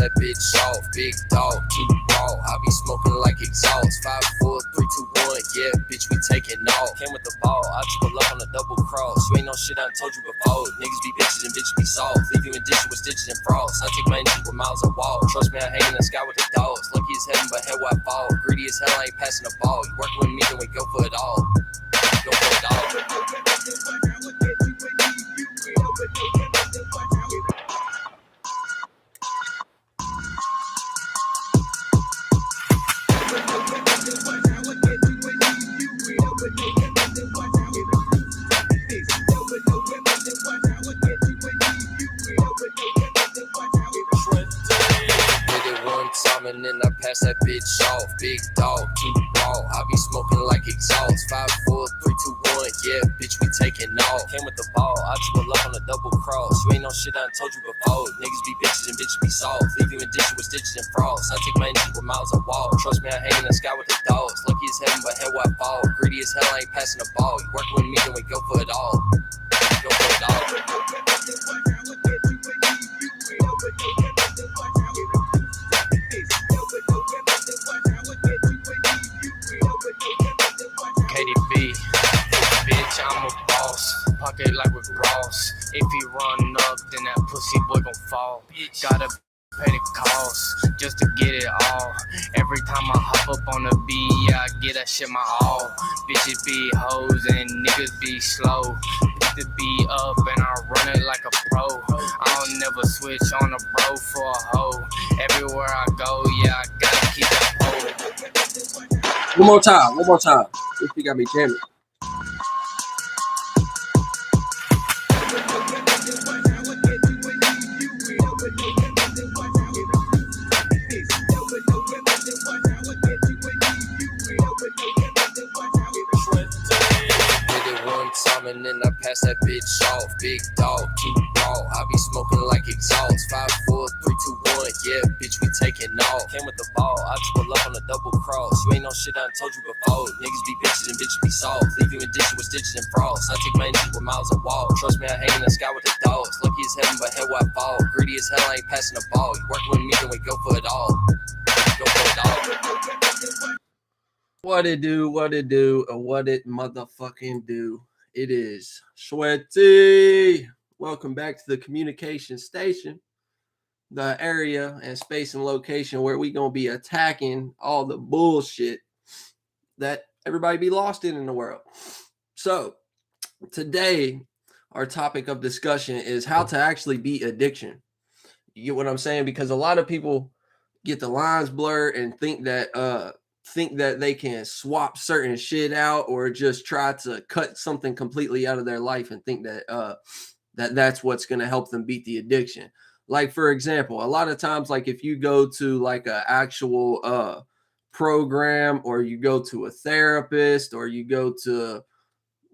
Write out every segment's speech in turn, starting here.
that bitch off. Big dog, keep it raw. I be smoking like exhaust. 5, 4, 3, 2, 1. Yeah, bitch, we taking off. Came with the ball. I took a love on a double cross. You ain't no shit I told you before. Niggas be bitches and bitches be soft. Leave you in dishes with stitches and frost. I take my energy with miles of wall. Trust me, I hang in the sky with the dogs. Lucky as heaven, but hell where I fall. Greedy as hell, I ain't passing the ball. You working with me, then we go for it all. Go for it all. And then I pass that bitch off. Big dog, keep it raw. I be smoking like exhaust. 5, 4, 3, 2, 1. Yeah, bitch, we taking off. Came with the ball. I took a love on a double cross. You ain't no shit I told you before. Niggas be bitches and bitches be soft. Leave you in dishes with stitches and frost. I take my energy with miles of wall. Trust me, I hang in the sky with the dogs. Lucky as heaven, but hell where I fall. Greedy as hell, I ain't passing the ball. You working with me, then we go for it all. Go for it all. KDB, bitch, I'm a boss. Pocket like with Ross. If he run up, then that pussy boy gon' fall. Gotta pay the cost just to get it all. Every time I hop up on the beat, yeah, I get that shit my all. Bitches be hoes and niggas be slow. Pick the beat up and I run it like a pro. I don't never switch on a bro for a hoe. Everywhere I go, yeah, I gotta keep that pole. One more time. This shit got me jamming. And then I pass that bitch off. Big dog, keep it raw. I be smoking like exhaust. 5, 4, 3, 2, 1. Yeah, bitch, we taking off. Came with the ball. I took a love on a double cross. You ain't no shit I told you before. Niggas be bitches and bitches be soft. Leave you in dishes with stitches and frost. I take my energy with miles of wall. Trust me, I hang in the sky with the dogs. Lucky as heaven, but hell where I fall. Greedy as hell, I ain't passing the ball. You working with me, then we go for it all. Go for it all. What it do, and what it motherfucking do. It is Sweaty. Welcome back to the communication station, the area and space and location where we gonna be attacking all the bullshit that everybody be lost in the world. So today, our topic of discussion is how to actually beat addiction. You get what I'm saying? Because a lot of people get the lines blurred and think that they can swap certain shit out or just try to cut something completely out of their life and think that that's what's going to help them beat the addiction. Like, for example, a lot of times, like if you go to like an actual program, or you go to a therapist, or you go to,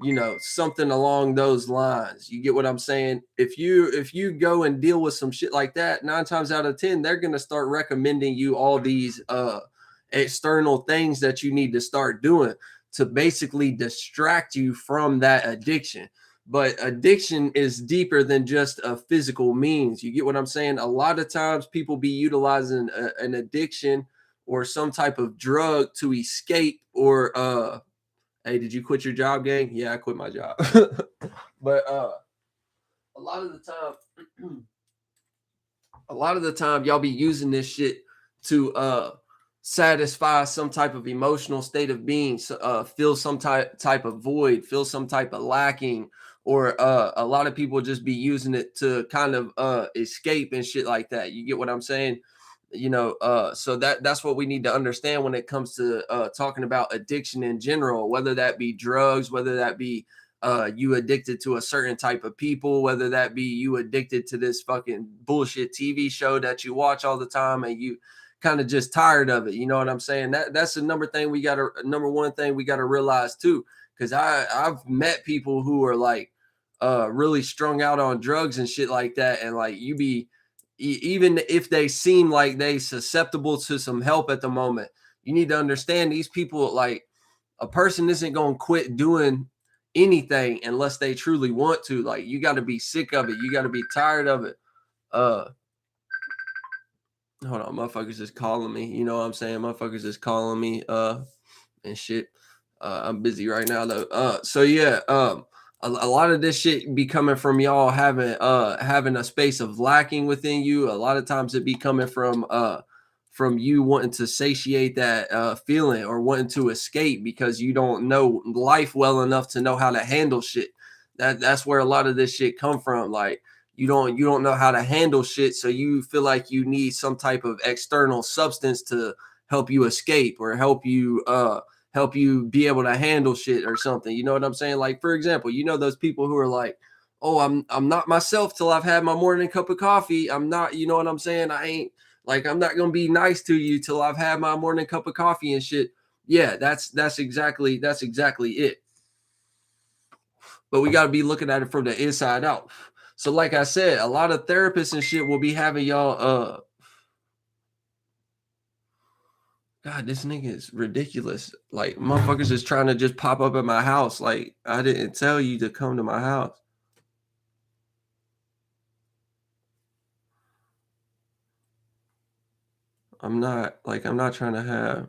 you know, something along those lines, you get what I'm saying? If you go and deal with some shit like that, 9 times out of 10, they're going to start recommending you all these external things that you need to start doing to basically distract you from that addiction. But addiction is deeper than just a physical means. You get what I'm saying? A lot of times people be utilizing an addiction or some type of drug to escape, or hey, did you quit your job, gang? Yeah, I quit my job. But a lot of the time y'all be using this shit to satisfy some type of emotional state of being, feel some type of void, feel some type of lacking, or a lot of people just be using it to kind of escape and shit like that. You get what I'm saying? You know, so that's what we need to understand when it comes to talking about addiction in general, whether that be drugs, whether that be you addicted to a certain type of people, whether that be you addicted to this fucking bullshit TV show that you watch all the time and you kind of just tired of it. You know what I'm saying? That's the number one thing we gotta realize too. Because I've met people who are like really strung out on drugs and shit like that, and like you be, even if they seem like they susceptible to some help at the moment, you need to understand these people, like, a person isn't going to quit doing anything unless they truly want to. Like, you got to be sick of it. You got to be tired of it. Hold on, motherfuckers is calling me. You know what I'm saying? Motherfuckers is calling me and shit. I'm busy right now though. So yeah, a lot of this shit be coming from y'all having a space of lacking within you. A lot of times it be coming from you wanting to satiate that feeling or wanting to escape because you don't know life well enough to know how to handle shit. That's where a lot of this shit come from. Like you don't know how to handle shit, so you feel like you need some type of external substance to help you escape or help you be able to handle shit or something. You know what I'm saying? Like for example, you know those people who are like, "Oh, I'm not myself till I've had my morning cup of coffee. I'm not, you know what I'm saying? I ain't like I'm not going to be nice to you till I've had my morning cup of coffee and shit." Yeah, that's exactly it. But we got to be looking at it from the inside out. So like I said, a lot of therapists and shit will be having y'all God, this nigga is ridiculous. Like motherfuckers is trying to just pop up at my house. Like I didn't tell you to come to my house. I'm not trying to have.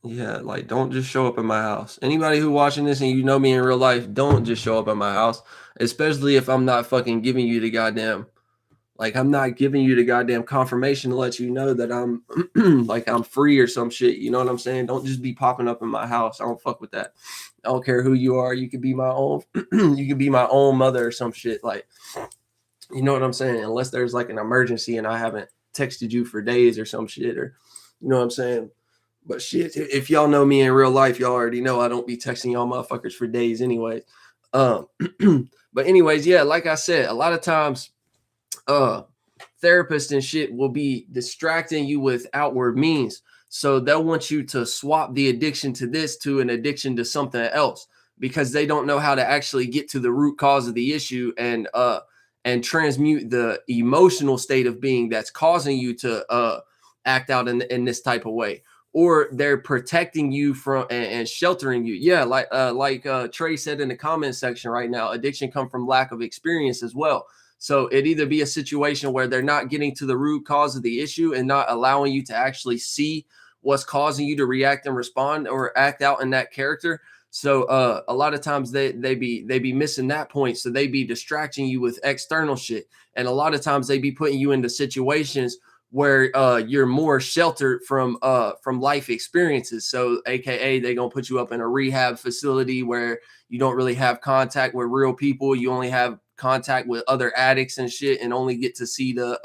Yeah, like don't just show up at my house. Anybody who watching this and you know me in real life, don't just show up at my house, especially if I'm not fucking giving you the goddamn like I'm not giving you the goddamn confirmation to let you know that I'm like I'm free or some shit. You know what I'm saying? Don't just be popping up in my house. I don't fuck with that. I don't care who you are. You could be my own you could be my own mother or some shit. Like, you know what I'm saying? Unless there's like an emergency and I haven't texted you for days or some shit, or you know what I'm saying? But shit, if y'all know me in real life, y'all already know I don't be texting y'all motherfuckers for days anyway. Um, but anyways, yeah, like I said, a lot of times uh therapists and shit will be distracting you with outward means. So they'll want you to swap the addiction to this to an addiction to something else because they don't know how to actually get to the root cause of the issue and transmute the emotional state of being that's causing you to act out in this type of way. Or they're protecting you from and sheltering you. Yeah, like Trey said in the comment section right now, addiction come from lack of experience as well. So it either be a situation where they're not getting to the root cause of the issue and not allowing you to actually see what's causing you to react and respond or act out in that character. So a lot of times they be missing that point. So they be distracting you with external shit. And a lot of times they be putting you into situations where you're more sheltered from life experiences. So AKA they gonna put you up in a rehab facility where you don't really have contact with real people. You only have contact with other addicts and shit and only get to see like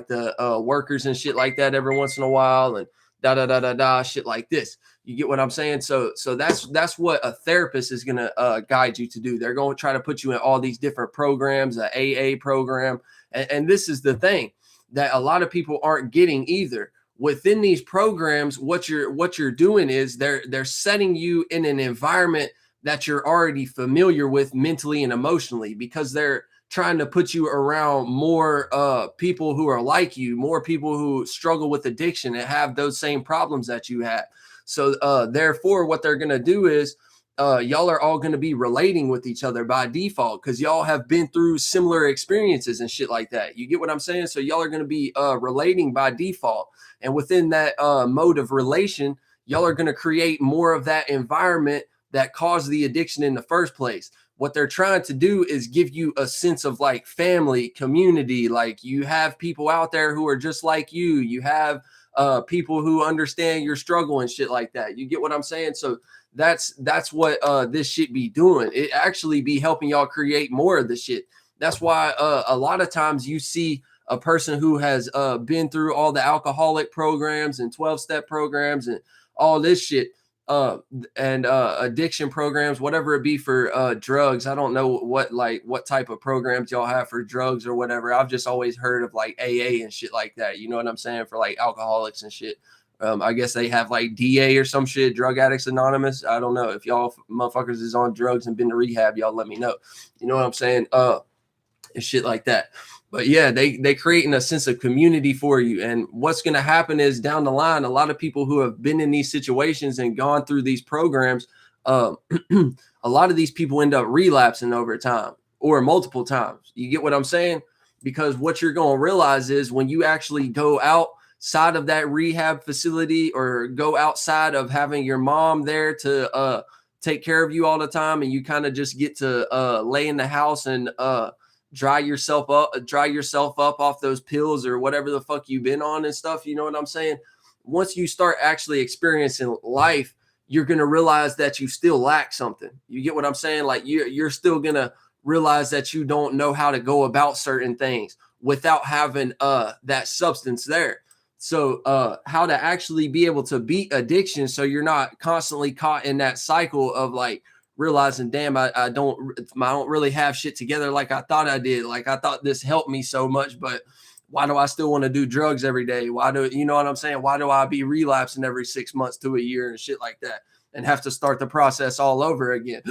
the workers and shit like that every once in a while and da da da da da shit like this. You get what I'm saying? So that's what a therapist is gonna guide you to do. They're going to try to put you in all these different programs, a AA program, and this is the thing that a lot of people aren't getting either. Within these programs, what you're doing is they're setting you in an environment that you're already familiar with mentally and emotionally because they're trying to put you around more people who are like you, more people who struggle with addiction and have those same problems that you have. So therefore, what they're gonna do is y'all are all gonna be relating with each other by default because y'all have been through similar experiences and shit like that. You get what I'm saying? So y'all are gonna be relating by default, and within that mode of relation, y'all are gonna create more of that environment that caused the addiction in the first place. What they're trying to do is give you a sense of like family, community. Like you have people out there who are just like you. You have people who understand your struggle and shit like that. You get what I'm saying? So that's what this shit be doing. It actually be helping y'all create more of the shit. That's why a lot of times you see a person who has been through all the alcoholic programs and 12-step programs and all this shit uh and addiction programs, whatever it be for drugs. I don't know what type of programs y'all have for drugs or whatever. I've just always heard of like AA and shit like that, you know what I'm saying, for like alcoholics and shit. I guess they have like DA or some shit, Drug Addicts Anonymous. I don't know. If y'all motherfuckers is on drugs and been to rehab, y'all let me know. You know what I'm saying? And shit like that. But yeah, they creating a sense of community for you. And what's going to happen is down the line, a lot of people who have been in these situations and gone through these programs, uh, a lot of these people end up relapsing over time or multiple times. You get what I'm saying? Because what you're going to realize is when you actually go outside of that rehab facility or go outside of having your mom there to take care of you all the time, and you kind of just get to lay in the house and dry yourself up off those pills or whatever the fuck you've been on and stuff. You know what I'm saying? Once you start actually experiencing life, you're going to realize that you still lack something. You get what I'm saying? Like you're still going to realize that you don't know how to go about certain things without having that substance there. So how to actually be able to beat addiction so you're not constantly caught in that cycle of like realizing, damn, I don't really have shit together like I thought I did. Like I thought this helped me so much, but why do I still want to do drugs every day? Why do you know what I'm saying? Why do I be relapsing every 6 months to a year and shit like that and have to start the process all over again?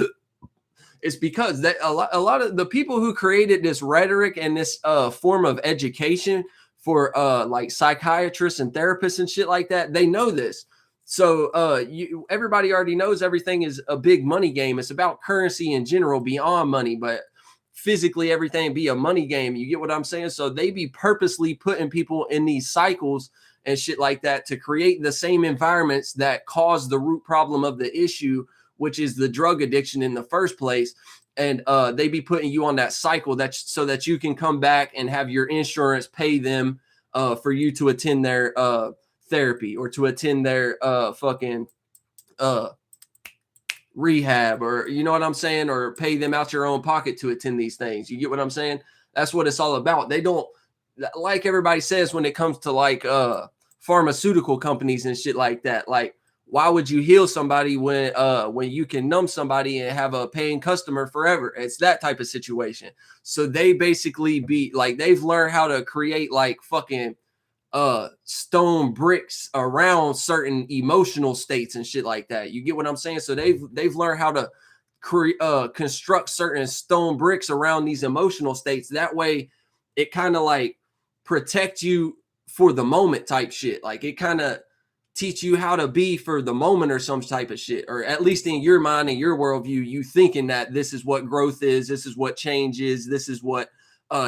It's because that a lot of the people who created this rhetoric and this form of education for like psychiatrists and therapists and shit like that, they know this. So everybody already knows everything is a big money game. It's about currency in general beyond money, but physically everything be a money game. You get what I'm saying? So they be purposely putting people in these cycles and shit like that to create the same environments that cause the root problem of the issue, which is the drug addiction in the first place. And they be putting you on that cycle so that you can come back and have your insurance pay them for you to attend their therapy or to attend their fucking rehab, or you know what I'm saying, or pay them out your own pocket to attend these things. You get what I'm saying? That's what it's all about. They don't, like everybody says when it comes to like pharmaceutical companies and shit like that, like why would you heal somebody when you can numb somebody and have a paying customer forever? It's that type of situation. So they basically be like, they've learned how to create like fucking stone bricks around certain emotional states and shit like that. You get what I'm saying? So they've learned how to construct certain stone bricks around these emotional states. That way it kind of like protect you for the moment type shit. Like it kind of teach you how to be for the moment or some type of shit, or at least in your mind and your worldview, you thinking that this is what growth is, this is what change is, this is what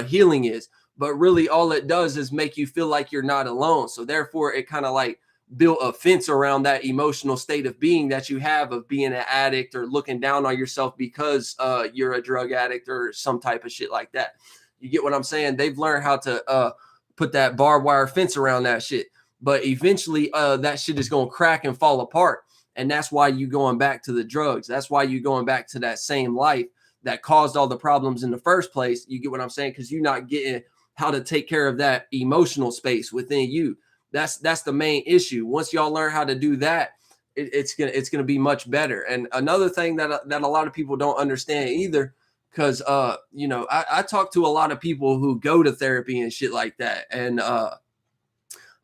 healing is. But really all it does is make you feel like you're not alone. So therefore it kind of like built a fence around that emotional state of being that you have of being an addict or looking down on yourself because you're a drug addict or some type of shit like that. You get what I'm saying? They've learned how to put that barbed wire fence around that shit. But eventually that shit is going to crack and fall apart. And that's why you going back to the drugs. That's why you going back to that same life that caused all the problems in the first place. You get what I'm saying? Because you're not getting how to take care of that emotional space within you. That's the main issue. Once y'all learn how to do that, it's gonna be much better. And another thing that a lot of people don't understand either, because you know, I talk to a lot of people who go to therapy and shit like that, and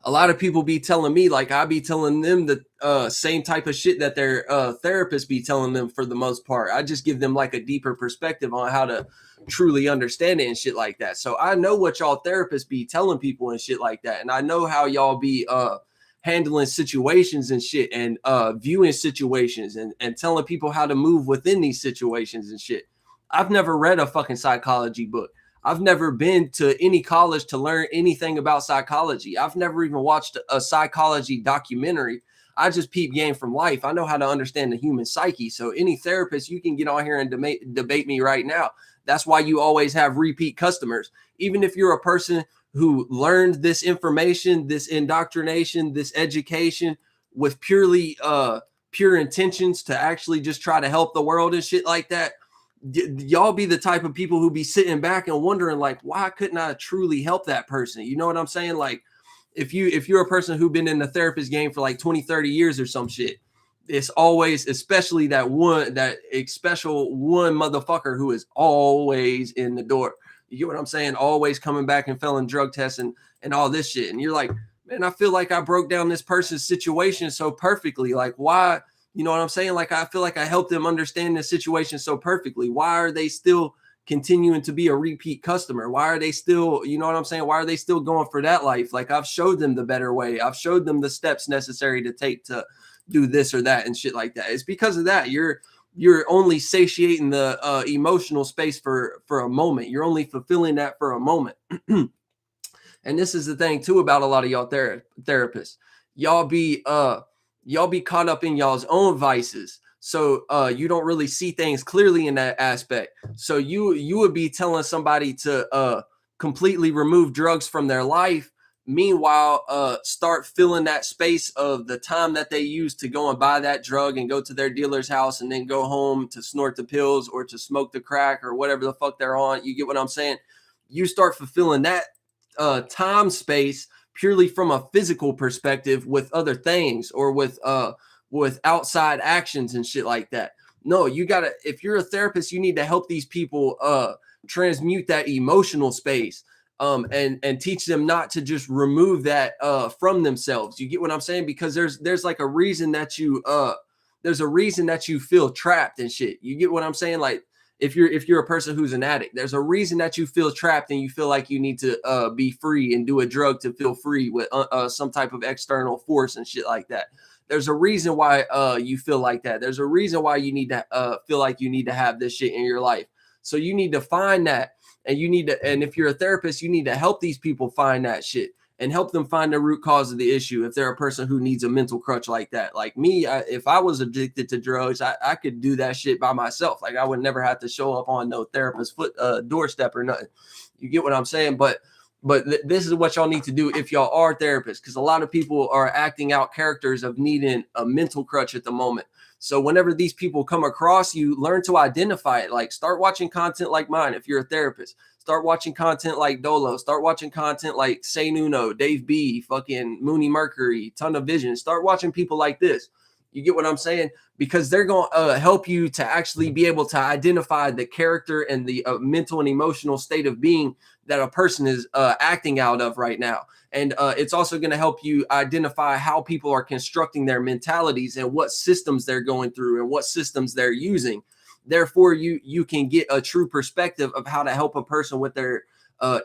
a lot of people be telling me, like I be telling them the same type of shit that their therapists be telling them for the most part. I just give them like a deeper perspective on how to truly understand it and shit like that. So I know what y'all therapists be telling people and shit like that. And I know how y'all be handling situations and shit, and viewing situations and telling people how to move within these situations and shit. I've never read a fucking psychology book. I've never been to any college to learn anything about psychology. I've never even watched a psychology documentary. I just peep game from life. I know how to understand the human psyche. So any therapist, you can get on here and debate me right now. That's why you always have repeat customers. Even if you're a person who learned this information, this indoctrination, this education with purely pure intentions to actually just try to help the world and shit like that, y'all be the type of people who be sitting back and wondering like, why couldn't I truly help that person? You know what I'm saying? Like if you're a person who's been in the therapist game for like 20, 30 years or some shit, it's always, especially that special one motherfucker who is always in the door. You get what I'm saying? Always coming back and failing drug tests and all this shit. And you're like, man, I feel like I broke down this person's situation so perfectly. Like why? You know what I'm saying? Like, I feel like I helped them understand the situation so perfectly. Why are they still continuing to be a repeat customer? Why are they still, you know what I'm saying? Why are they still going for that life? Like, I've showed them the better way. I've showed them the steps necessary to take to do this or that and shit like that. It's because of that. You're only satiating the emotional space for a moment. You're only fulfilling that for a moment. And this is the thing too about a lot of y'all therapists. Y'all be caught up in y'all's own vices. So you don't really see things clearly in that aspect. So you would be telling somebody to completely remove drugs from their life. Meanwhile, start filling that space of the time that they use to go and buy that drug and go to their dealer's house and then go home to snort the pills or to smoke the crack or whatever the fuck they're on. You get what I'm saying? You start fulfilling that time space purely from a physical perspective with other things or with outside actions and shit like that. No, you gotta, if you're a therapist, you need to help these people transmute that emotional space and teach them not to just remove that from themselves. You get what I'm saying? Because there's like a reason that you there's a reason that you feel trapped and shit. You get what I'm saying? Like, if you're a person who's an addict, there's a reason that you feel trapped and you feel like you need to be free and do a drug to feel free with some type of external force and shit like that. There's a reason why you feel like that. There's a reason why you need to feel like you need to have this shit in your life. So you need to find that, and and if you're a therapist, you need to help these people find that shit and help them find the root cause of the issue. If they're a person who needs a mental crutch like that, like me, if I was addicted to drugs, I could do that shit by myself. Like, I would never have to show up on no therapist's doorstep or nothing. You get what I'm saying? But this is what y'all need to do if y'all are therapists, because a lot of people are acting out characters of needing a mental crutch at the moment. So whenever these people come across you, learn to identify it. Like, start watching content like mine if you're a therapist. Start watching content like Dolo. Start watching content like Say Nuno, Dave B, fucking Mooney Mercury, Ton of Vision. Start watching people like this. You get what I'm saying? Because they're going to help you to actually be able to identify the character and the mental and emotional state of being that a person is acting out of right now. And it's also going to help you identify how people are constructing their mentalities and what systems they're going through and what systems they're using. Therefore, you can get a true perspective of how to help a person with their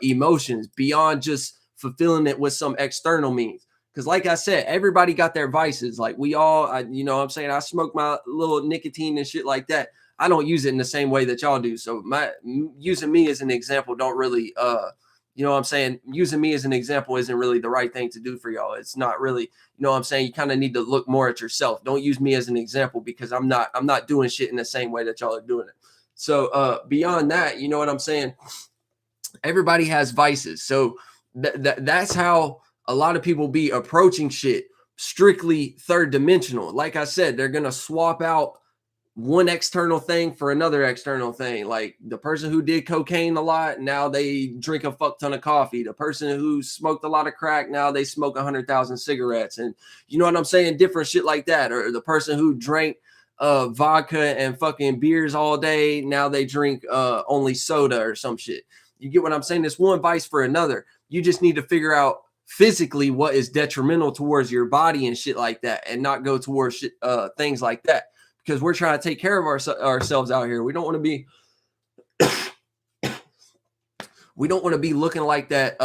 emotions beyond just fulfilling it with some external means. Because like I said, everybody got their vices. Like, we all, you know what I'm saying? I smoke my little nicotine and shit like that. I don't use it in the same way that y'all do. So using me as an example don't really, you know what I'm saying? Using me as an example isn't really the right thing to do for y'all. It's not really, you know what I'm saying? You kind of need to look more at yourself. Don't use me as an example, because I'm not doing shit in the same way that y'all are doing it. So beyond that, you know what I'm saying? Everybody has vices. So that's how a lot of people be approaching shit, strictly third dimensional. Like I said, they're going to swap out one external thing for another external thing. Like, the person who did cocaine a lot, now they drink a fuck ton of coffee. The person who smoked a lot of crack, now they smoke 100,000 cigarettes. And you know what I'm saying? Different shit like that. Or the person who drank vodka and fucking beers all day, now they drink only soda or some shit. You get what I'm saying? It's one vice for another. You just need to figure out physically what is detrimental towards your body and shit like that, and not go towards shit, things like that. Because we're trying to take care of ourselves out here. We don't want to be looking like that.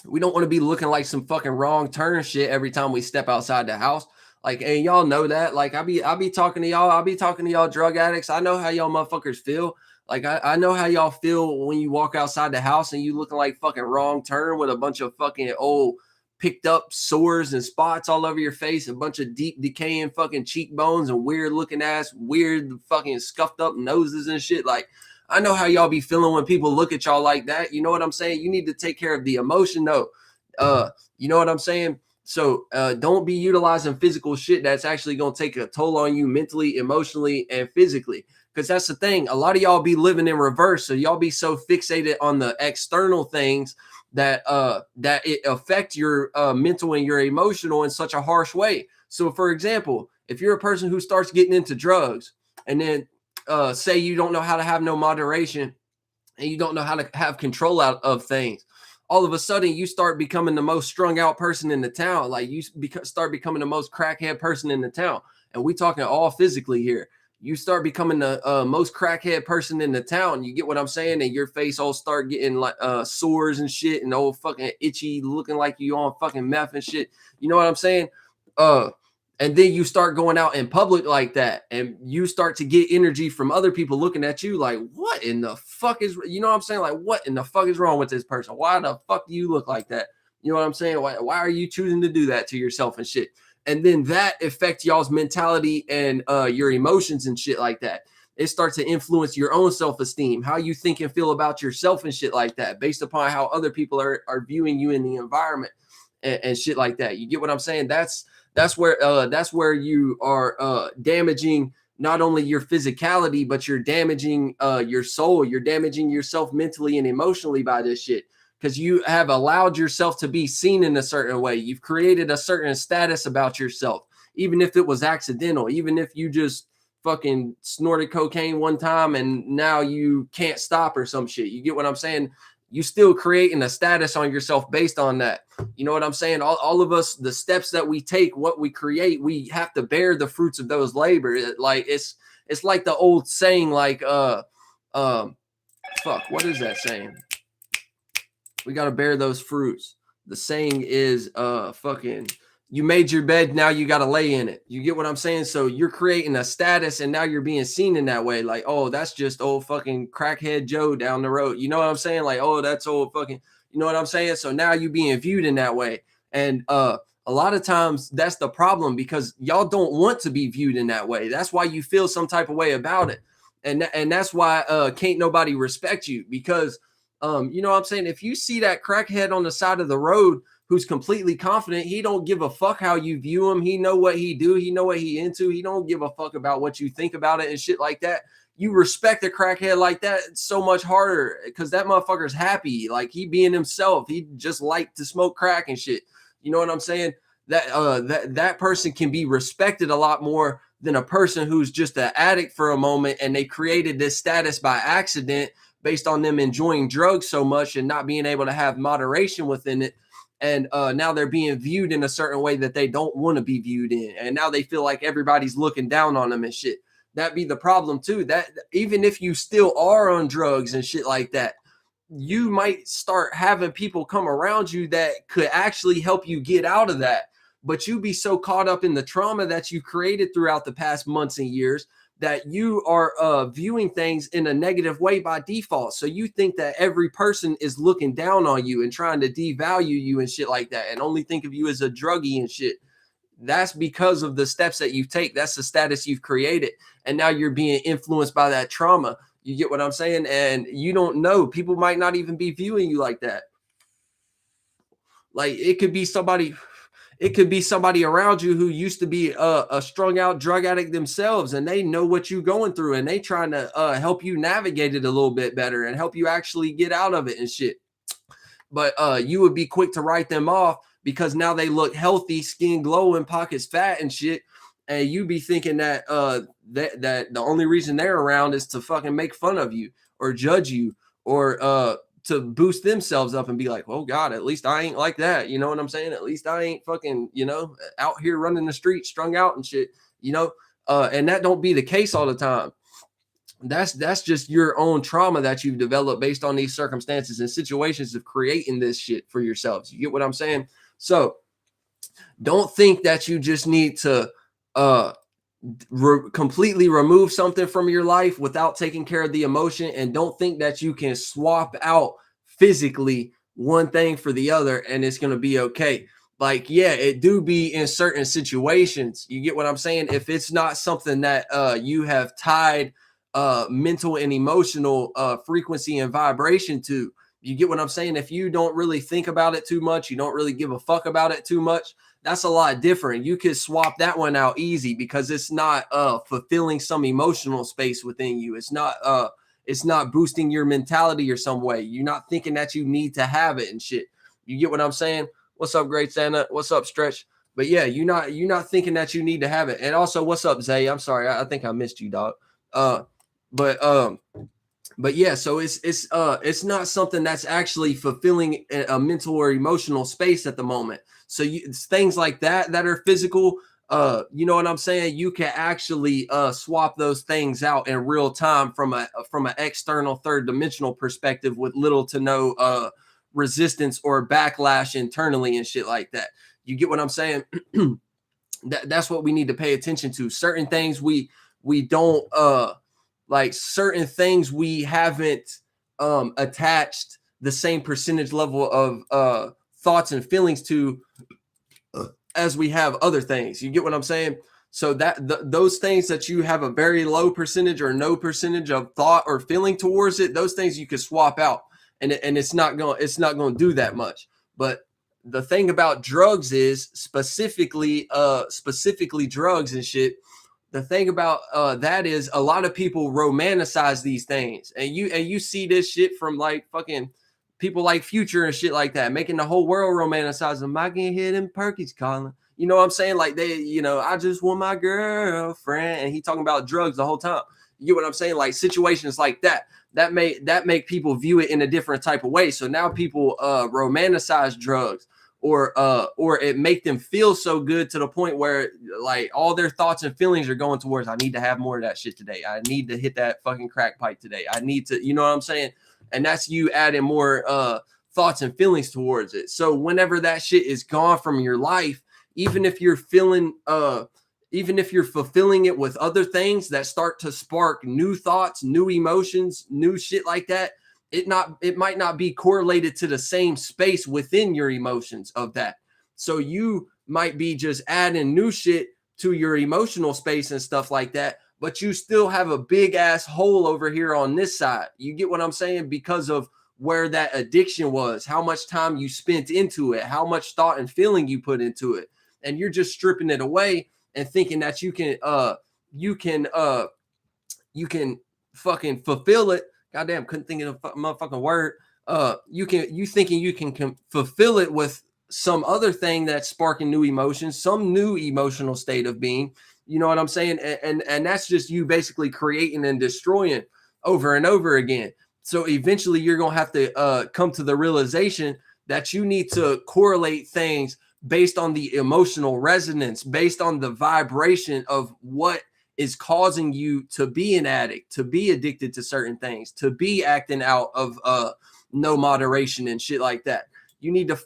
We don't want to be looking like some fucking wrong turn shit every time we step outside the house. Like, and y'all know that. Like, I be talking to y'all. I'll be talking to y'all drug addicts. I know how y'all motherfuckers feel. Like, I know how y'all feel when you walk outside the house and you looking like fucking wrong turn with a bunch of fucking old picked up sores and spots all over your face, a bunch of deep decaying fucking cheekbones and weird looking ass, weird fucking scuffed up noses and shit. Like, I know how y'all be feeling when people look at y'all like that. You know what I'm saying? You need to take care of the emotion though. You know what I'm saying? So don't be utilizing physical shit that's actually going to take a toll on you mentally, emotionally, and physically. Because that's the thing. A lot of y'all be living in reverse. So y'all be so fixated on the external things that it affect your mental and your emotional in such a harsh way. So for example, if you're a person who starts getting into drugs and then say you don't know how to have no moderation and you don't know how to have control out of things, all of a sudden you start becoming the most strung out person in the town. Like, you start becoming the most crackhead person in the town. And we talking all physically here. you start becoming the most crackhead person in the town. You get what I'm saying? And your face all start getting like sores and shit, and old fucking itchy, looking like you on fucking meth and shit. You know what I'm saying? Uh, and then you start going out in public like that, and you start to get energy from other people looking at you like, what in the fuck is, you know what I'm saying? Like, what in the fuck is wrong with this person? Why the fuck do you look like that? You know what I'm saying? Why are you choosing to do that to yourself and shit? And then that affects y'all's mentality and your emotions and shit like that. It starts to influence your own self-esteem, how you think and feel about yourself and shit like that, based upon how other people are viewing you in the environment and shit like that. You get what I'm saying? That's where you are damaging not only your physicality, but you're damaging your soul. You're damaging yourself mentally and emotionally by this shit, because you have allowed yourself to be seen in a certain way. You've created a certain status about yourself, even if it was accidental, even if you just fucking snorted cocaine one time and now you can't stop or some shit. You get what I'm saying? You still creating a status on yourself based on that. You know what I'm saying? All of us, the steps that we take, what we create, we have to bear the fruits of those labor. Like it's like the old saying, like fuck, what is that saying? We got to bear those fruits. The saying is fucking, you made your bed, now you got to lay in it. You get what I'm saying? So you're creating a status and now you're being seen in that way. Like, oh, that's just old fucking crackhead Joe down the road. You know what I'm saying? Like, oh, that's old fucking, you know what I'm saying? So now you being viewed in that way. And a lot of times that's the problem, because y'all don't want to be viewed in that way. That's why you feel some type of way about it. And that's why can't nobody respect you, because you know what I'm saying? If you see that crackhead on the side of the road who's completely confident, he don't give a fuck how you view him. He know what he do. He know what he into. He don't give a fuck about what you think about it and shit like that. You respect a crackhead like that so much harder, because that motherfucker's happy. Like, he being himself. He just like to smoke crack and shit. You know what I'm saying? That person can be respected a lot more than a person who's just an addict for a moment and they created this status by accident based on them enjoying drugs so much and not being able to have moderation within it. And now they're being viewed in a certain way that they don't want to be viewed in. And now they feel like everybody's looking down on them and shit. That be the problem too. That even if you still are on drugs and shit like that, you might start having people come around you that could actually help you get out of that. But you be so caught up in the trauma that you created throughout the past months and years that you are viewing things in a negative way by default. So you think that every person is looking down on you and trying to devalue you and shit like that, and only think of you as a druggie and shit. That's because of the steps that you take. That's the status you've created. And now you're being influenced by that trauma. You get what I'm saying? And you don't know. People might not even be viewing you like that. Like, it could be somebody around you who used to be a strung out drug addict themselves, and they know what you're going through, and they trying to help you navigate it a little bit better and help you actually get out of it and shit. But you would be quick to write them off because now they look healthy, skin glowing, pockets fat and shit. And you be thinking that that the only reason they're around is to fucking make fun of you or judge you or to boost themselves up and be like, oh God, at least I ain't like that. You know what I'm saying? At least I ain't fucking, out here running the street, strung out and shit, and that don't be the case all the time. That's just your own trauma that you've developed based on these circumstances and situations of creating this shit for yourselves. You get what I'm saying? So don't think that you just need to completely remove something from your life without taking care of the emotion, and don't think that you can swap out physically one thing for the other and it's going to be okay. Like, yeah, it do be in certain situations. You get what I'm saying? If it's not something that you have tied mental and emotional frequency and vibration to, you get what I'm saying? If you don't really think about it too much, you don't really give a fuck about it too much, that's a lot different. You could swap that one out easy because it's not fulfilling some emotional space within you. It's not boosting your mentality or some way. You're not thinking that you need to have it and shit. You get what I'm saying? What's up, Great Santa? What's up, Stretch? But yeah, you're not thinking that you need to have it. And also, what's up, Zay? I'm sorry, I think I missed you, dog. But yeah, so it's not something that's actually fulfilling a mental or emotional space at the moment. So it's things like that are physical. you know what I'm saying? You can actually swap those things out in real time from an external third dimensional perspective with little to no resistance or backlash internally and shit like that. You get what I'm saying? That's what we need to pay attention to. Certain things we don't like, certain things we haven't attached the same percentage level of thoughts and feelings to as we have other things. You get what I'm saying? So that those things that you have a very low percentage or no percentage of thought or feeling towards it, those things you can swap out, and it's not going to do that much. But the thing about drugs is specifically drugs and shit. The thing about that is a lot of people romanticize these things, and you see this shit from like fucking people like Future and shit like that, making the whole world romanticize them. I can hear them Perky's calling. You know what I'm saying? Like they, I just want my girlfriend, and he talking about drugs the whole time. You get what I'm saying? Like situations like that make people view it in a different type of way. So now people romanticize drugs, or it make them feel so good to the point where like all their thoughts and feelings are going towards, I need to have more of that shit today. I need to hit that fucking crack pipe today. I need to, you know what I'm saying? And that's you adding more thoughts and feelings towards it. So whenever that shit is gone from your life, even if you're feeling, even if you're fulfilling it with other things that start to spark new thoughts, new emotions, new shit like that, it might not be correlated to the same space within your emotions of that. So you might be just adding new shit to your emotional space and stuff like that, but you still have a big ass hole over here on this side. You get what I'm saying? Because of where that addiction was, how much time you spent into it, how much thought and feeling you put into it. And you're just stripping it away and thinking that you can fucking fulfill it. Goddamn, couldn't think of a motherfucking word. You thinking you can fulfill it with some other thing that's sparking new emotions, some new emotional state of being. You know what I'm saying? And that's just you basically creating and destroying over and over again. So eventually you're going to have to come to the realization that you need to correlate things based on the emotional resonance, based on the vibration of what is causing you to be an addict, to be addicted to certain things, to be acting out of no moderation and shit like that. You need to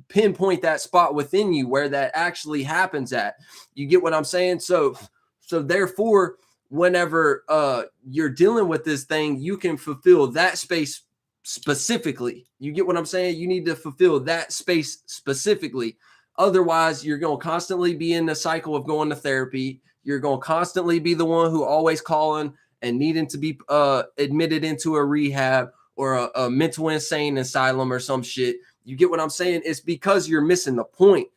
pinpoint that spot within you where that actually happens at. You get what I'm saying? So therefore, whenever you're dealing with this thing, you can fulfill that space specifically. You get what I'm saying? You need to fulfill that space specifically. Otherwise, you're going to constantly be in the cycle of going to therapy. You're going to constantly be the one who always calling and needing to be admitted into a rehab or a mental insane asylum or some shit. You get what I'm saying? It's because you're missing the point.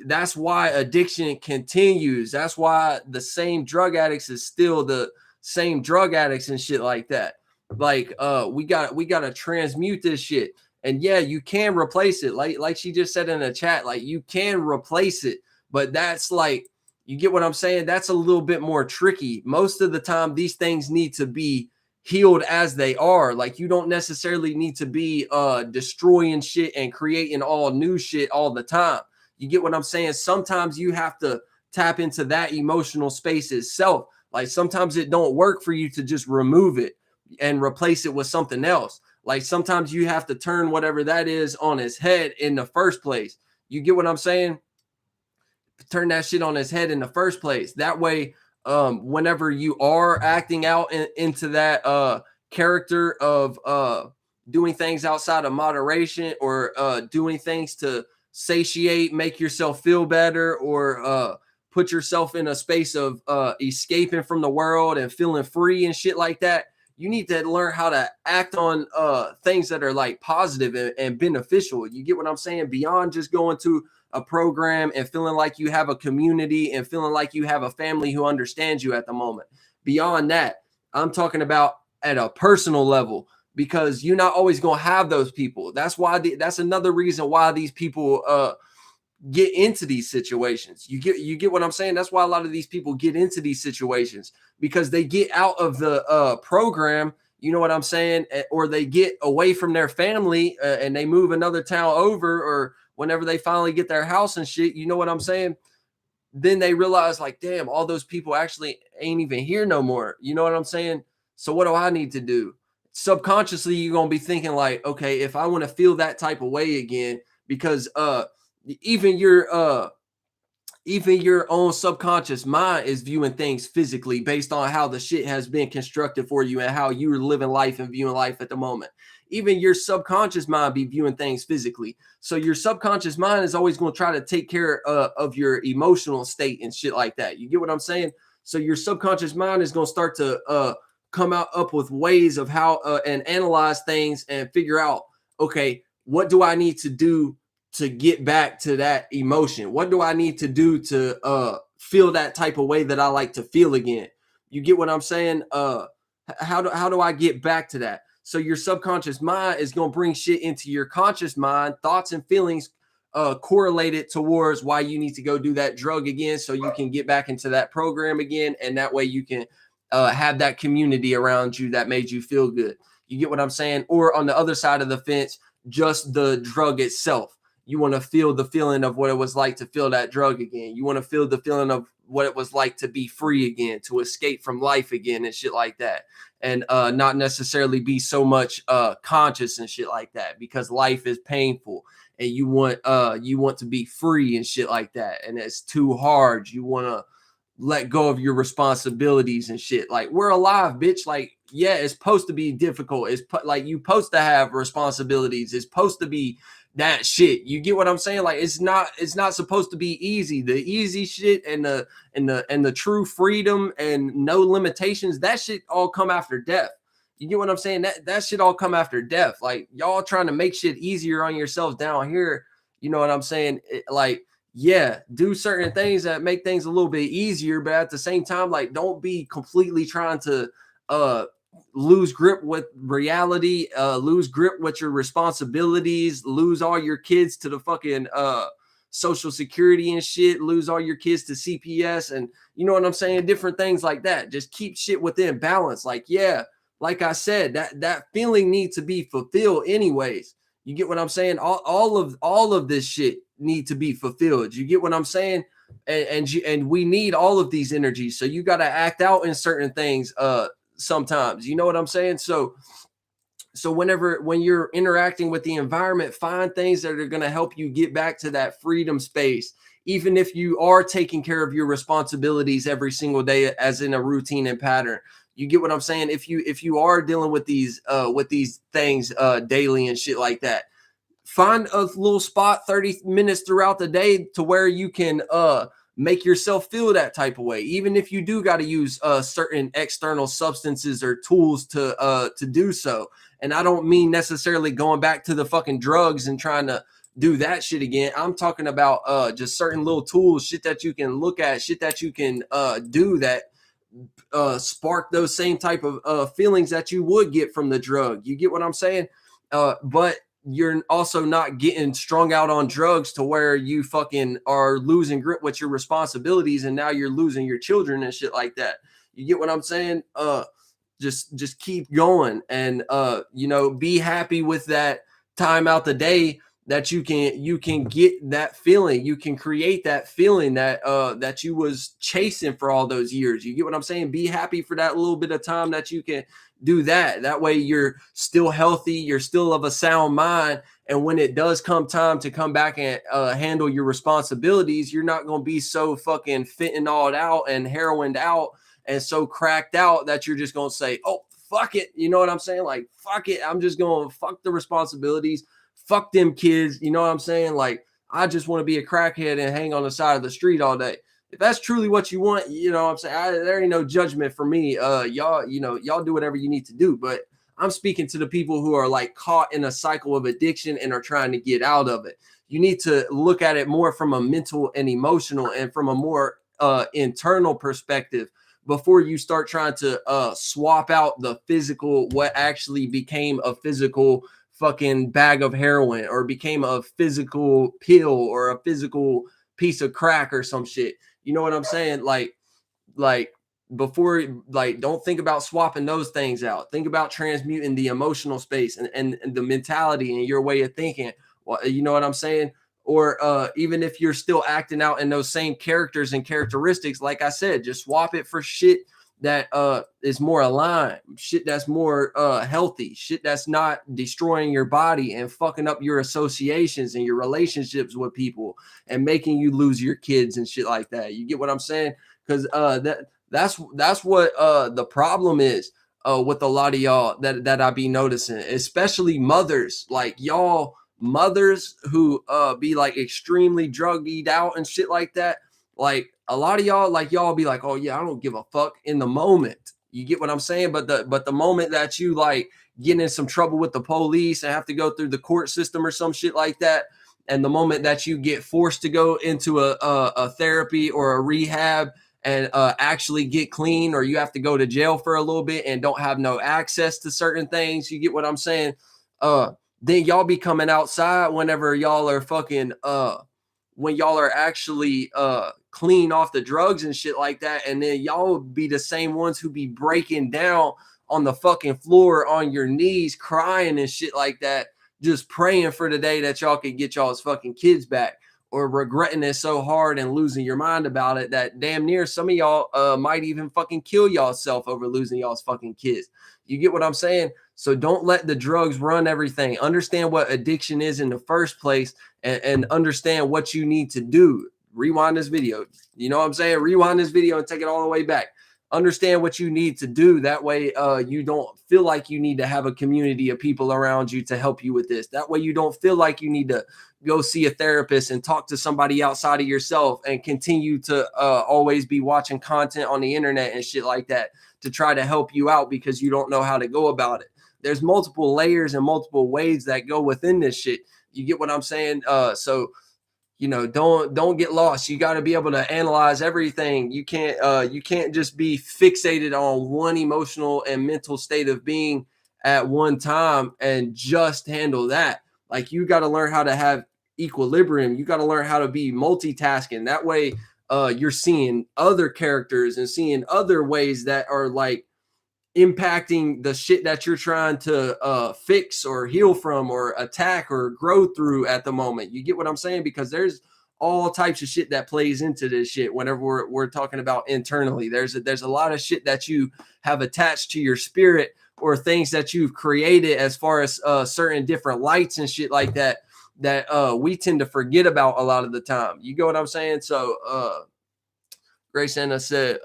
That's why addiction continues. That's why the same drug addicts is still the same drug addicts and shit like that. Like we got to transmute this shit. And yeah, you can replace it. Like she just said in the chat, like you can replace it, but that's like, you get what I'm saying? That's a little bit more tricky. Most of the time, these things need to be healed as they are. Like you don't necessarily need to be destroying shit and creating all new shit all the time. You get what I'm saying? Sometimes you have to tap into that emotional space itself. Like sometimes it don't work for you to just remove it and replace it with something else. Like sometimes you have to turn whatever that is on its head in the first place. You get what I'm saying? Turn that shit on his head in the first place. That way, whenever you are acting out into that character of doing things outside of moderation or doing things to satiate, make yourself feel better, or put yourself in a space of escaping from the world and feeling free and shit like that, you need to learn how to act on things that are like positive and beneficial. You get what I'm saying? Beyond just going to a program and feeling like you have a community and feeling like you have a family who understands you at the moment. Beyond that, I'm talking about at a personal level, because you're not always going to have those people. That's why that's another reason why these people get into these situations. You get what I'm saying? That's why a lot of these people get into these situations, because they get out of the program, you know what I'm saying? Or they get away from their family and they move another town over, or whenever they finally get their house and shit, you know what I'm saying? then they realize like, damn, all those people actually ain't even here no more. You know what I'm saying? So what do I need to do? Subconsciously, you're gonna be thinking like, okay, if I want to feel that type of way again, because even your even your own subconscious mind is viewing things physically based on how the shit has been constructed for you and how you're living life and viewing life at the moment. Even your subconscious mind be viewing things physically. So your subconscious mind is always going to try to take care of your emotional state and shit like that. You get what I'm saying? So your subconscious mind is going to start to come out up with ways of how and analyze things and figure out, okay, what do I need to do to get back to that emotion? What do I need to do to feel that type of way that I like to feel again? You get what I'm saying? How do I get back to that? So your subconscious mind is going to bring shit into your conscious mind, thoughts and feelings correlated towards why you need to go do that drug again, so you can get back into that program again, and that way you can have that community around you that made you feel good. You get what I'm saying? Or on the other side of the fence, just the drug itself. You want to feel the feeling of what it was like to feel that drug again. You want to feel the feeling of what it was like to be free again, to escape from life again and shit like that. And not necessarily be so much conscious and shit like that, because life is painful and you want to be free and shit like that. And it's too hard. You want to let go of your responsibilities and shit. Like, we're alive, bitch. Like, yeah, it's supposed to be difficult. It's like you supposed to have responsibilities. It's supposed to be that shit. You get what I'm saying? Like, it's not supposed to be easy. The easy shit and the true freedom and no limitations, that shit all come after death. You get what I'm saying? That shit all come after death. Like, y'all trying to make shit easier on yourselves down here. You know what I'm saying? Like, yeah, do certain things that make things a little bit easier, but at the same time, like, don't be completely trying to lose grip with reality, lose grip with your responsibilities, lose all your kids to the fucking social security and shit, lose all your kids to CPS, and you know what I'm saying? Different things like that. Just keep shit within balance. Like, yeah, like I said, that feeling needs to be fulfilled anyways. You get what I'm saying? All of this shit need to be fulfilled. You get what I'm saying? And we need all of these energies. So you got to act out in certain things sometimes. You know what I'm saying? So when you're interacting with the environment, find things that are going to help you get back to that freedom space, even if you are taking care of your responsibilities every single day as in a routine and pattern. You get what I'm saying? If you are dealing with these things daily and shit like that, find a little spot 30 minutes throughout the day to where you can make yourself feel that type of way, even if you do got to use certain external substances or tools to do so. And I don't mean necessarily going back to the fucking drugs and trying to do that shit again. I'm talking about just certain little tools, shit that you can look at, shit that you can do that spark those same type of feelings that you would get from the drug. You get what I'm saying? But you're also not getting strung out on drugs to where you fucking are losing grip with your responsibilities, and now you're losing your children and shit like that. You get what I'm saying? Just keep going, and be happy with that time out the day that you can get that feeling. You can create that feeling that you was chasing for all those years. You get what I'm saying? Be happy for that little bit of time that you can do that. That way you're still healthy, you're still of a sound mind, and when it does come time to come back and handle your responsibilities, you're not going to be so fucking fentanyled out and heroined out and so cracked out that you're just going to say, oh, fuck it. You know what I'm saying? Like, fuck it. I'm just going to fuck the responsibilities. Fuck them kids. You know what I'm saying? Like, I just want to be a crackhead and hang on the side of the street all day. If that's truly what you want, you know what I'm saying? There ain't no judgment for me. Y'all do whatever you need to do. But I'm speaking to the people who are like caught in a cycle of addiction and are trying to get out of it. You need to look at it more from a mental and emotional and from a more internal perspective before you start trying to swap out the physical, what actually became a physical fucking bag of heroin or became a physical pill or a physical piece of crack or some shit. You know what I'm saying? Like before, like, don't think about swapping those things out. Think about transmuting the emotional space and the mentality and your way of thinking. Well, you know what I'm saying? or even if you're still acting out in those same characters and characteristics, like I said, just swap it for shit that is more aligned, shit that's more healthy, shit that's not destroying your body and fucking up your associations and your relationships with people and making you lose your kids and shit like that. You get what I'm saying? Because that's what the problem is with a lot of y'all that I be noticing, especially mothers, like y'all mothers who be like extremely drugged out and shit like that. Like a lot of y'all, like y'all be like, oh yeah, I don't give a fuck in the moment. You get what I'm saying? But the moment that you like get in some trouble with the police and have to go through the court system or some shit like that, and the moment that you get forced to go into a therapy or a rehab and actually get clean, or you have to go to jail for a little bit and don't have no access to certain things, you get what I'm saying? Then y'all be coming outside whenever y'all are fucking when y'all are actually clean off the drugs and shit like that, and then y'all be the same ones who be breaking down on the fucking floor on your knees crying and shit like that, just praying for the day that y'all could get y'all's fucking kids back, or regretting it so hard and losing your mind about it that damn near some of y'all might even fucking kill y'allself over losing y'all's fucking kids. You get what I'm saying? So don't let the drugs run everything. Understand what addiction is in the first place, and understand what you need to do. Rewind this video. You know what I'm saying? Rewind this video and take it all the way back. Understand what you need to do. That way you don't feel like you need to have a community of people around you to help you with this. That way you don't feel like you need to go see a therapist and talk to somebody outside of yourself and continue to always be watching content on the internet and shit like that to try to help you out because you don't know how to go about it. There's multiple layers and multiple ways that go within this shit. You get what I'm saying? So, you know, don't get lost. You got to be able to analyze everything. You can't just be fixated on one emotional and mental state of being at one time and just handle that. Like you got to learn how to have equilibrium. You got to learn how to be multitasking. That way, you're seeing other characters and seeing other ways that are like impacting the shit that you're trying to fix or heal from or attack or grow through at the moment. You get what I'm saying? Because there's all types of shit that plays into this shit whenever we're talking about internally. There's a lot of shit that you have attached to your spirit or things that you've created as far as certain different lights and shit like that we tend to forget about a lot of the time. You get what I'm saying? So Grace Anna said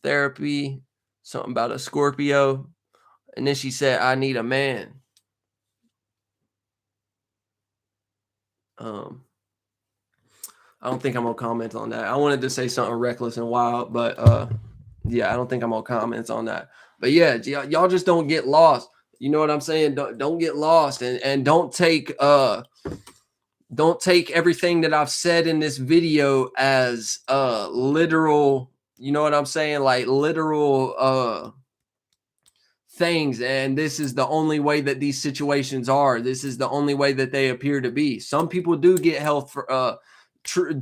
therapy, something about a Scorpio. And then she said, I need a man. I don't think I'm gonna comment on that. I wanted to say something reckless and wild, but yeah, I don't think I'm gonna comment on that. But yeah, y'all just don't get lost. You know what I'm saying? Don't get lost, and don't take everything that I've said in this video as literal, you know what I'm saying? Like literal things, and this is the only way that these situations are. This is the only way that they appear to be. Some people do get help for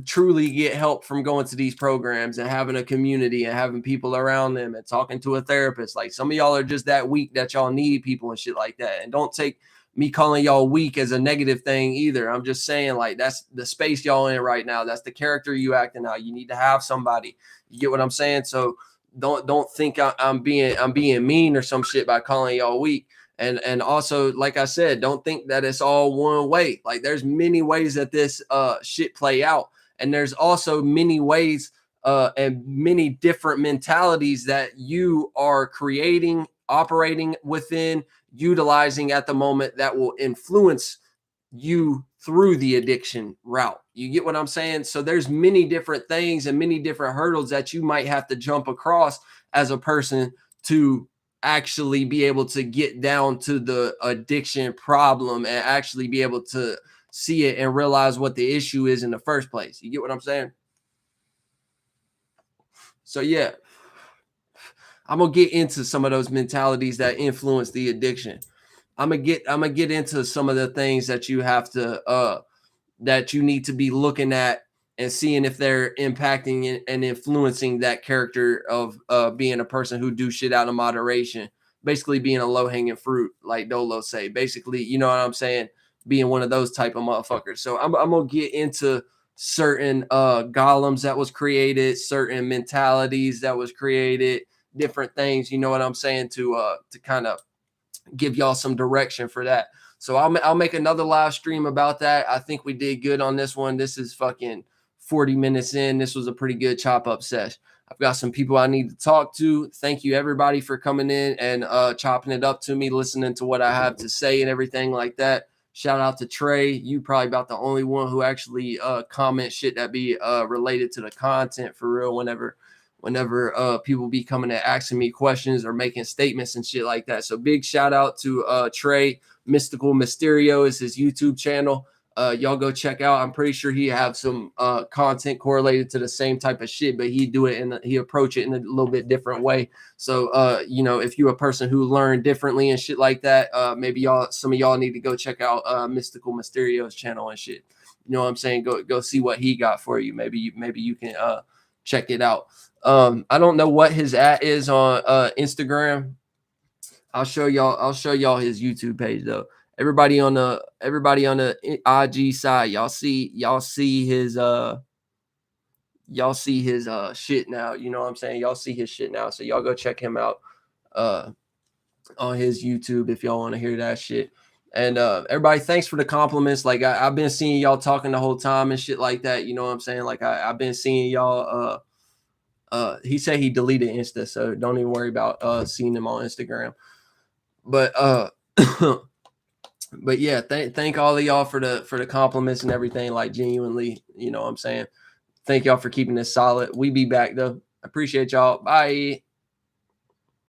truly get help from going to these programs and having a community and having people around them and talking to a therapist. Like some of y'all are just that weak that y'all need people and shit like that. And don't take me calling y'all weak as a negative thing either. I'm just saying, like, that's the space y'all in right now. That's the character you acting out. You need to have somebody. You get what I'm saying? So don't think I'm being mean or some shit by calling y'all weak. And also, like I said, don't think that it's all one way. Like there's many ways that this shit play out, and there's also many ways and many different mentalities that you are creating, operating within, utilizing at the moment that will influence you through the addiction route. You get what I'm saying? So there's many different things and many different hurdles that you might have to jump across as a person to actually be able to get down to the addiction problem and actually be able to see it and realize what the issue is in the first place. You get what I'm saying? So yeah, I'm gonna get into some of those mentalities that influence the addiction. I'm gonna get into some of the things that you have to that you need to be looking at and seeing if they're impacting and influencing that character of being a person who do shit out of moderation, basically being a low hanging fruit, like Dolo say. Basically, you know what I'm saying? being one of those type of motherfuckers. So I'm gonna get into certain golems that was created, certain mentalities that was created, different things, you know what I'm saying, to kind of give y'all some direction for that. So I'll make another live stream about that. I think we did good on this one. This is fucking 40 minutes in. This was a pretty good chop up sesh. I've got some people I need to talk to. Thank you everybody for coming in and chopping it up to me, listening to what I have to say and everything like that. Shout out to Trey. You probably about the only one who actually comment shit that be related to the content for real whenever people be coming and asking me questions or making statements and shit like that. So big shout out to Trey. Mystical Mysterio is his YouTube channel. Y'all go check out. I'm pretty sure he have some content correlated to the same type of shit, but he do it and he approach it in a little bit different way. So you know, if you're a person who learned differently and shit like that, maybe some of y'all need to go check out Mystical Mysterio's channel and shit. You know what I'm saying? Go see what he got for you. Maybe you can check it out. I don't know what his at is on Instagram. I'll show y'all his YouTube page though. Everybody on the IG side, y'all see his shit now. You know what I'm saying? Y'all see his shit now. So y'all go check him out on his YouTube if y'all want to hear that shit. And everybody, thanks for the compliments. Like I've been seeing y'all talking the whole time and shit like that. You know what I'm saying? Like I've been seeing y'all he said he deleted Insta, so don't even worry about seeing him on Instagram. But but yeah, thank all of y'all for the compliments and everything. Like genuinely, you know what I'm saying? Thank y'all for keeping this solid. We be back though. Appreciate y'all. Bye.